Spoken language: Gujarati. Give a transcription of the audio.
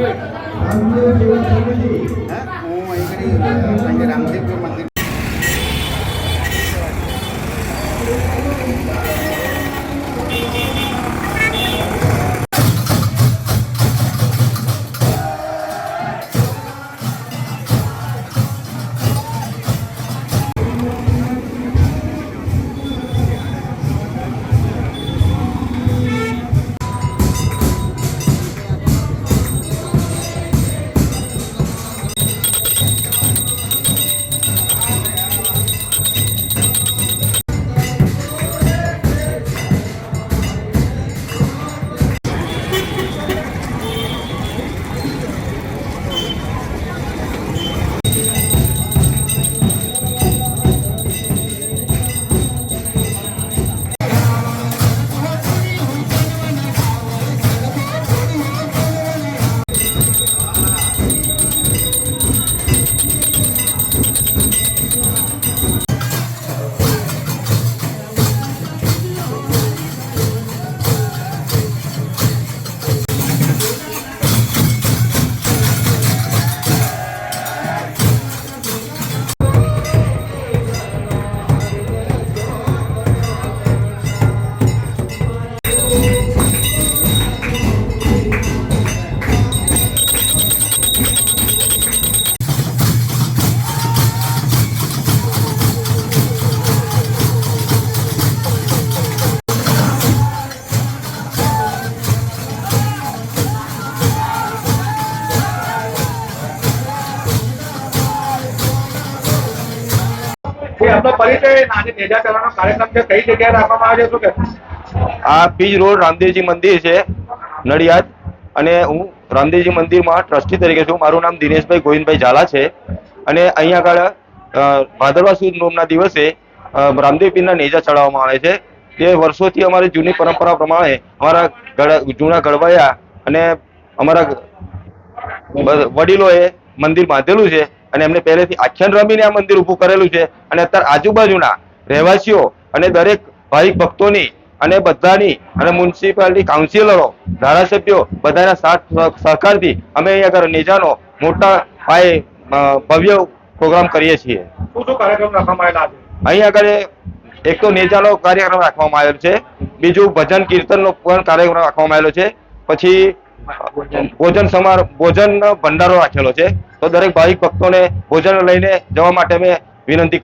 રામદેવ મંદિર આપનો પરિચય આજે નેજા કરવાનો કાર્યક્રમ છે કઈ જગ્યાએ રાખવામાં આવે છે શું કે આ પીજ રોડ રામદેવજી મંદિર છે નડિયાદ અને હું રામદેવજી મંદિરમાં ટ્રસ્ટી તરીકે છું. મારું નામ દિનેશભાઈ ગોવિંદભાઈ ઝાલા છે અને અહીંયા આગળ ભાદરવા સુદ નોમના દિવસે રામદેવ પીરના નેજા ચડાવવામાં આવે છે. તે વર્ષોથી અમારી જૂની પરંપરા પ્રમાણે અમારા જૂના ગળવાયા અને અમારા વડીલોએ મંદિર બાંધેલું છે અને એમને પહેલેથી આખ્યાન રમીને આ મંદિર ઊભું કરેલું છે અને અત્યારે આજુબાજુના રહેવાસીઓ અને દરેક ભાવિક ભક્તોની અને બધાની અને મ્યુનિસિપાલિટી કાઉન્સિલરો ધારાસભ્યો બધાના સાથ સહકારથી અમે અહીંયા આગળ નેજાનો મોટા પાયે ભવ્ય પ્રોગ્રામ કરીએ છીએ. શું શું કાર્યક્રમ રાખવામાં આવેલા છે અહીંયા આગળ? એક તો નેજાનો કાર્યક્રમ રાખવામાં આવેલો છે, બીજું ભજન કીર્તનનો પણ કાર્યક્રમ રાખવામાં આવેલો છે, પછી ભોજન ભંડારો રાખેલો છે. તો દરેક ભાવિક ભક્તોને ભોજન લઈને જવા માટે અમે વિનંતી